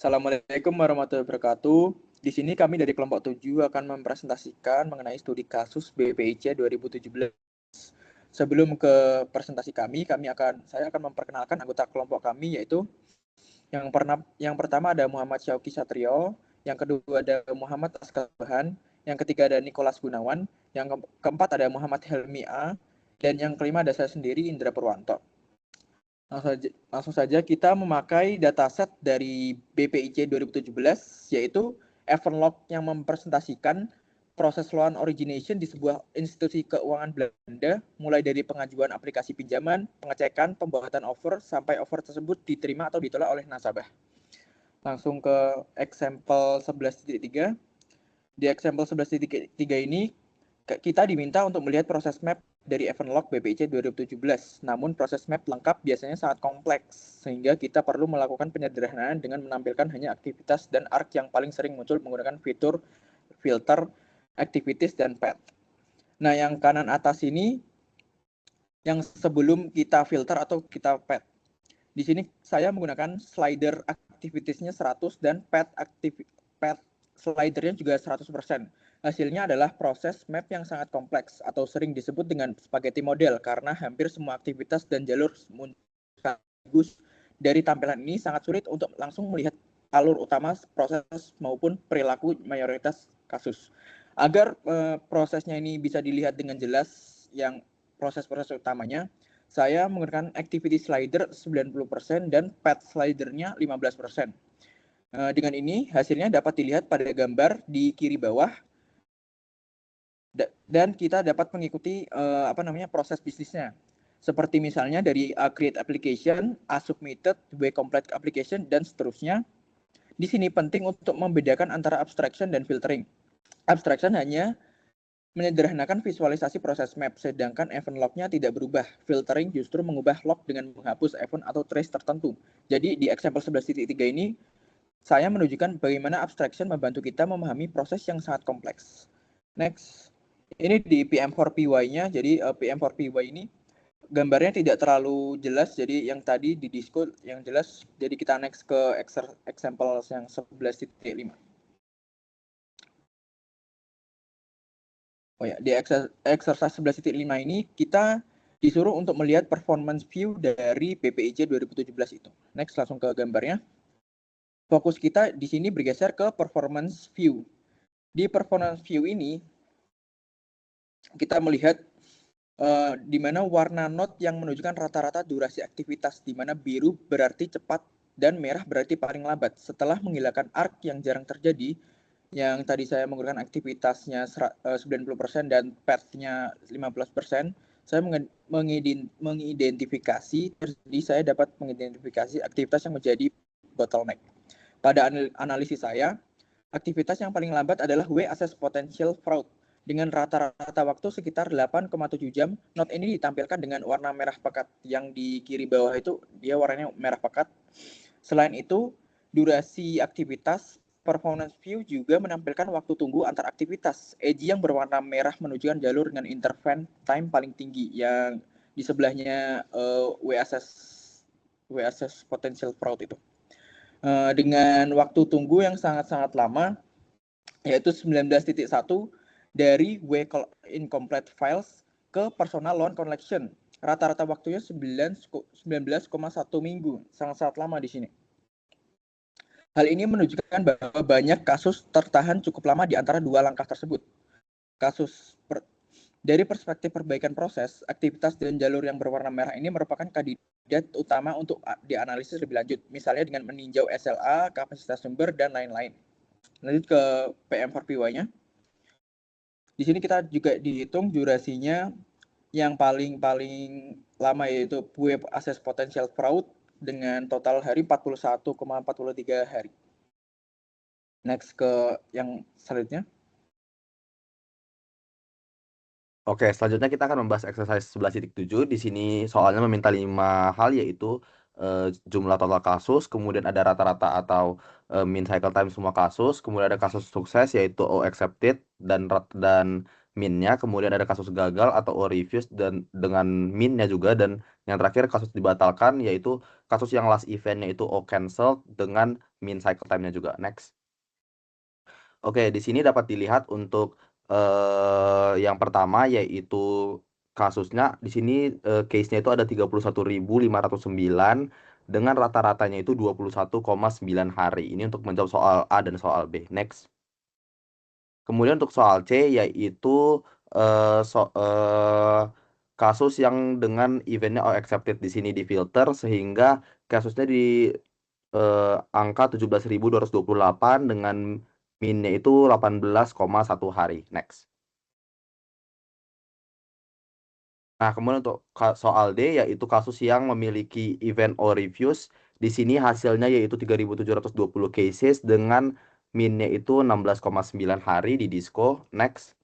Assalamualaikum warahmatullahi wabarakatuh. Di sini kami dari kelompok 7 akan mempresentasikan mengenai studi kasus BPIC 2017. Sebelum ke presentasi saya akan memperkenalkan anggota kelompok kami, yaitu yang pertama ada Muhammad Syauki Satrio, yang kedua ada Muhammad Askabahan, yang ketiga ada Nikolas Gunawan, yang keempat ada Muhammad Helmi A, dan yang kelima ada saya sendiri, Indra Purwanto. Langsung saja kita memakai dataset dari BPIC 2017, yaitu event log yang mempresentasikan proses loan origination di sebuah institusi keuangan Belanda, mulai dari pengajuan aplikasi pinjaman, pengecekan, pembuatan offer, sampai offer tersebut diterima atau ditolak oleh nasabah. Langsung ke example 11.3. Di example 11.3 ini kita diminta untuk melihat proses map dari event log BPIC 2017. Namun proses map lengkap biasanya sangat kompleks, sehingga kita perlu melakukan penyederhanaan dengan menampilkan hanya aktivitas dan arc yang paling sering muncul menggunakan fitur filter, activities, dan path. Nah, yang kanan atas ini yang sebelum kita filter atau kita path. Di sini saya menggunakan slider activitiesnya 100 dan path slidernya juga 100%. Hasilnya adalah proses map yang sangat kompleks atau sering disebut dengan spaghetti model karena hampir semua aktivitas dan jalur sekaligus. Dari tampilan ini sangat sulit untuk langsung melihat alur utama proses maupun perilaku mayoritas kasus. Agar prosesnya ini bisa dilihat dengan jelas yang proses-proses utamanya, saya menggunakan activity slider 90% dan path slidernya 15%. Dengan ini hasilnya dapat dilihat pada gambar di kiri bawah, dan kita dapat mengikuti proses bisnisnya. Seperti misalnya dari A create application, A submitted, B complete application, dan seterusnya. Di sini penting untuk membedakan antara abstraction dan filtering. Abstraction hanya menyederhanakan visualisasi proses map, sedangkan event log-nya tidak berubah. Filtering justru mengubah log dengan menghapus event atau trace tertentu. Jadi di example 11.3 ini, saya menunjukkan bagaimana abstraction membantu kita memahami proses yang sangat kompleks. Next, ini di PM4PY-nya. Jadi PM4PY ini gambarnya tidak terlalu jelas, jadi yang tadi di Disco yang jelas. Jadi kita next ke example yang 11.5. Oh ya, di exercise 11.5 ini kita disuruh untuk melihat performance view dari BPIC 2017 itu. Next, langsung ke gambarnya. Fokus kita di sini bergeser ke performance view. Di performance view ini kita melihat di mana warna note yang menunjukkan rata-rata durasi aktivitas, di mana biru berarti cepat dan merah berarti paling lambat. Setelah menghilangkan arc yang jarang terjadi, yang tadi saya menggunakan aktivitasnya 90% dan path-nya 15%, saya mengidentifikasi, jadi saya dapat mengidentifikasi aktivitas yang menjadi bottleneck. Pada analisis saya, aktivitas yang paling lambat adalah W assess potential fraud. Dengan rata-rata waktu sekitar 8,7 jam, note ini ditampilkan dengan warna merah pekat. Yang di kiri bawah itu dia warnanya merah pekat. Selain itu, durasi aktivitas performance view juga menampilkan waktu tunggu antar aktivitas. Edge yang berwarna merah menunjukkan jalur dengan intervene time paling tinggi, yang di sebelahnya W assess potential fraud itu. Dengan waktu tunggu yang sangat-sangat lama, yaitu 19.1 dari W incomplete files ke personal loan collection. Rata-rata waktunya 19,1 minggu, sangat-sangat lama di sini. Hal ini menunjukkan bahwa banyak kasus tertahan cukup lama di antara dua langkah tersebut. Dari perspektif perbaikan proses, aktivitas dan jalur yang berwarna merah ini merupakan kandidat utama untuk dianalisis lebih lanjut, misalnya dengan meninjau SLA, kapasitas sumber, dan lain-lain. Lanjut ke PM4PY-nya. Di sini kita juga dihitung durasinya yang paling lama, yaitu web access potential fraud dengan total hari 41,43 hari. Next ke yang selanjutnya. Oke, selanjutnya kita akan membahas exercise 11.7. Di sini soalnya meminta 5 hal, yaitu jumlah total kasus, kemudian ada rata-rata atau mean cycle time semua kasus, kemudian ada kasus sukses yaitu O accepted dan mean-nya, kemudian ada kasus gagal atau O refused dan dengan mean-nya juga, dan Yang terakhir kasus dibatalkan yaitu kasus yang last eventnya itu O cancelled dengan min cycle time-nya juga. Next. Oke, di sini dapat dilihat untuk yang pertama yaitu kasusnya di sini case-nya itu ada 31.509 dengan rata-ratanya itu 21,9 hari. Ini untuk menjawab soal A dan soal B. Next. Kemudian untuk soal C yaitu kasus yang dengan eventnya all accepted di sini difilter sehingga kasusnya di angka 17.228 dengan minnya itu 18,1 hari. Next. Nah, kemudian untuk soal D yaitu kasus yang memiliki event all reviews. Di sini hasilnya yaitu 3.720 cases dengan minnya itu 16,9 hari di Disco. Next.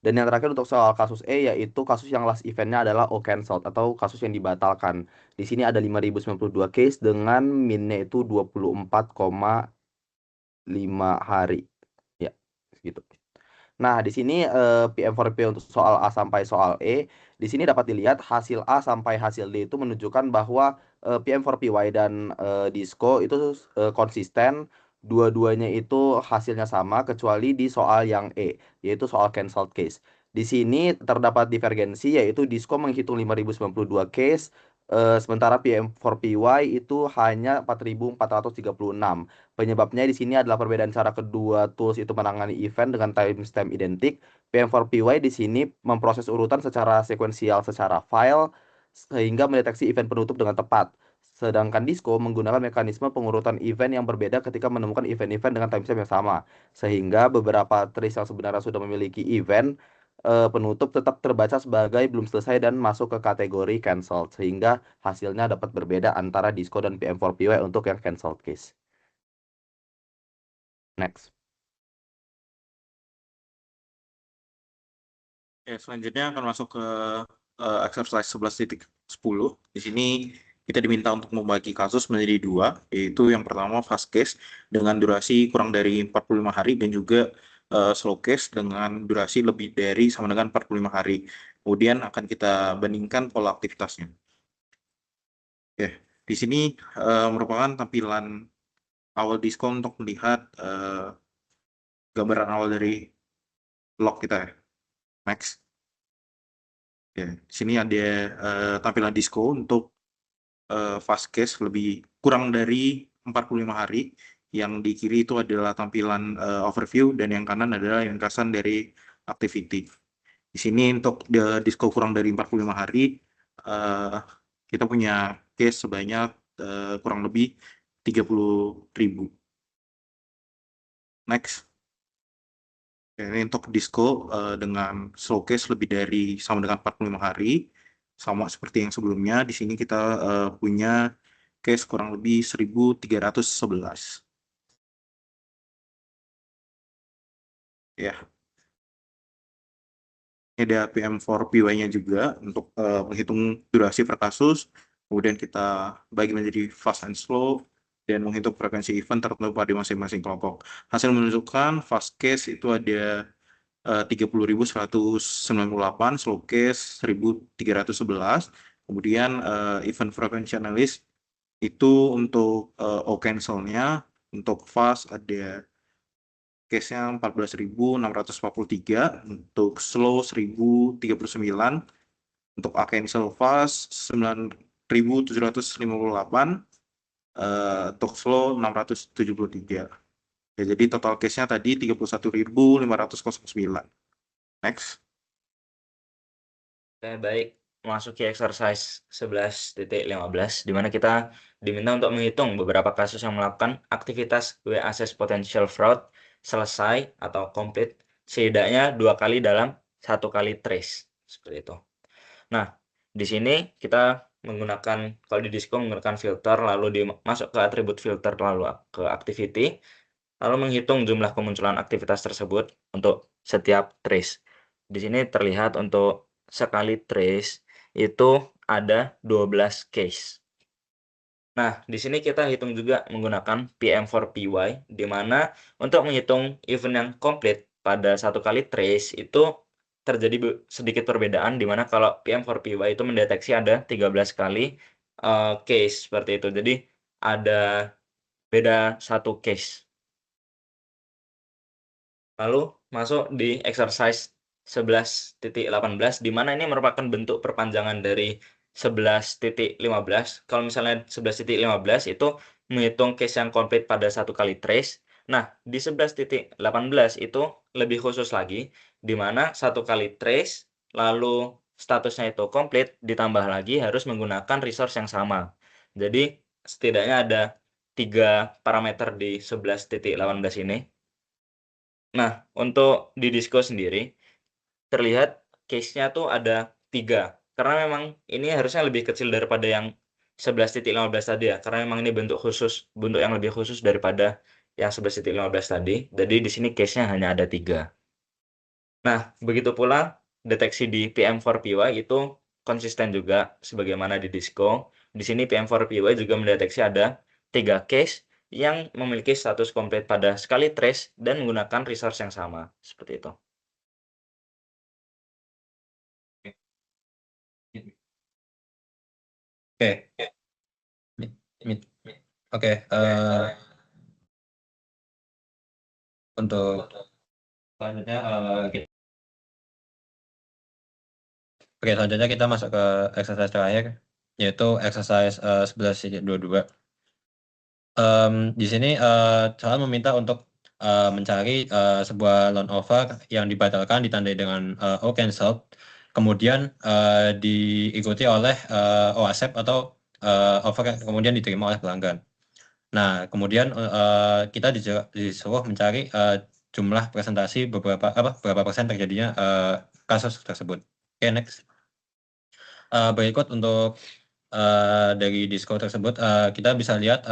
Dan yang terakhir untuk soal kasus E yaitu kasus yang last eventnya adalah O cancelled atau kasus yang dibatalkan. Di sini ada 5.092 case dengan minnya itu 24,5 hari. Ya, gitu. Nah, di sini PM4P untuk soal A sampai soal E, di sini dapat dilihat hasil A sampai hasil D itu menunjukkan bahwa PM4PY dan Disco itu konsisten, dua-duanya itu hasilnya sama kecuali di soal yang E, yaitu soal cancelled case. Di sini terdapat divergensi yaitu Disco menghitung 5.092 case, sementara PM4PY itu hanya 4.436. Penyebabnya di sini adalah perbedaan cara kedua tools itu menangani event dengan timestamp identik. PM4PY di sini memproses urutan secara sekuensial secara file sehingga mendeteksi event penutup dengan tepat. Sedangkan Disco menggunakan mekanisme pengurutan event yang berbeda ketika menemukan event-event dengan timestamp yang sama. Sehingga beberapa trace yang sebenarnya sudah memiliki event penutup tetap terbaca sebagai belum selesai dan masuk ke kategori cancelled. Sehingga hasilnya dapat berbeda antara Disco dan PM4PY untuk yang cancelled case. Next. Ya, selanjutnya akan masuk ke exercise 11.10. Di sini kita diminta untuk membagi kasus menjadi dua, yaitu yang pertama fast case dengan durasi kurang dari 45 hari dan juga slow case dengan durasi lebih dari sama dengan 45 hari. Kemudian akan kita bandingkan pola aktivitasnya. Oke, di sini merupakan tampilan awal diskon untuk melihat gambaran awal dari log kita ya. Next. Ya, di sini ada tampilan disco untuk fast case lebih kurang dari 45 hari. Yang di kiri itu adalah tampilan overview dan yang kanan adalah ringkasan dari activity. Di sini untuk disco kurang dari 45 hari kita punya case sebanyak kurang lebih 30.000. Next. Ini untuk disco dengan slow case lebih dari sama dengan 45 hari. Sama seperti yang sebelumnya, di sini kita punya case kurang lebih 1.311. Ya, ini ada PM4PY-nya juga untuk menghitung durasi per kasus. Kemudian kita bagi menjadi fast and slow dan menghitung frekuensi event tertentu pada masing-masing kelompok. Hasil menunjukkan fast case itu ada 30.198, slow case 1.311. Kemudian event frequency analyst itu untuk O cancel-nya, untuk fast ada case-nya 14.643, untuk slow 1.039, untuk A cancel fast 9.758, untuk slow 673. Ya, jadi total case-nya tadi 31.509. Next. Oke, baik. Memasuki exercise 11.15, di mana kita diminta untuk menghitung beberapa kasus yang melakukan aktivitas We Assess Potential Fraud selesai atau complete setidaknya 2 kali dalam 1 kali trace. Seperti itu. Nah, di sini kita menggunakan, kalau di Disco menggunakan filter, lalu masuk ke atribut filter, lalu ke activity, lalu menghitung jumlah kemunculan aktivitas tersebut untuk setiap trace. Di sini terlihat untuk sekali trace itu ada 12 case. Nah, di sini kita hitung juga menggunakan PM4PY, di mana untuk menghitung event yang komplit pada 1 kali trace itu terjadi sedikit perbedaan di mana kalau PM4PY itu mendeteksi ada 13 kali case seperti itu. Jadi ada beda satu case. Lalu masuk di exercise 11.18 di mana ini merupakan bentuk perpanjangan dari 11.15. Kalau misalnya 11.15 itu menghitung case yang komplit pada satu kali trace. Nah, di 11.18 itu lebih khusus lagi, di mana satu kali trace, lalu statusnya itu komplit, ditambah lagi harus menggunakan resource yang sama. Jadi, setidaknya ada 3 parameter di 11.18 ini. Nah, untuk di Disco sendiri, terlihat case-nya tuh ada 3. Karena memang ini harusnya lebih kecil daripada yang 11.15 tadi ya. Karena memang ini bentuk yang lebih khusus daripada yang 11.15 tadi. Jadi di sini case-nya hanya ada 3. Nah, begitu pula deteksi di PM4PY itu konsisten juga sebagaimana di Disco. Di sini PM4PY juga mendeteksi ada 3 case yang memiliki status komplit pada sekali trace dan menggunakan resource yang sama. Seperti itu. Oke. Oke. Untuk selanjutnya selanjutnya kita masuk ke exercise terakhir, yaitu exercise 11.22. Di sini soal meminta untuk mencari sebuah loan offer yang dibatalkan ditandai dengan O cancelled, kemudian diikuti oleh O accept atau offer yang kemudian diterima oleh pelanggan. Nah, kemudian kita disuruh mencari jumlah presentasi berapa persen terjadinya kasus tersebut. Oke, next. Berikut untuk dari Disco tersebut kita bisa lihat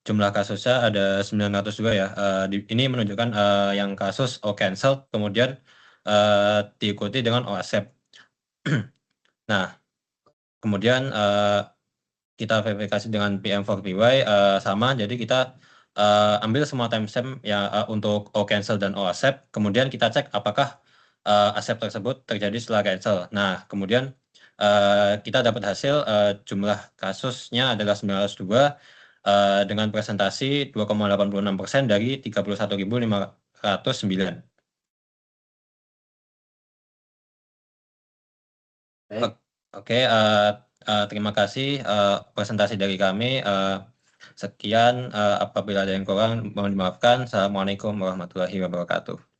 jumlah kasusnya ada 902 ya. Ini menunjukkan yang kasus O cancelled kemudian diikuti dengan O accept. Nah, kemudian kita verifikasi dengan PM4PY sama, jadi kita ambil semua timestamp ya untuk O cancel dan O accept, kemudian kita cek apakah accept tersebut terjadi setelah cancel. Nah, kemudian kita dapat hasil jumlah kasusnya adalah 902 dengan presentasi 2,86% dari 31.509. Oke, terima kasih presentasi dari kami. Sekian, apabila ada yang kurang mohon dimaafkan. Assalamualaikum warahmatullahi wabarakatuh.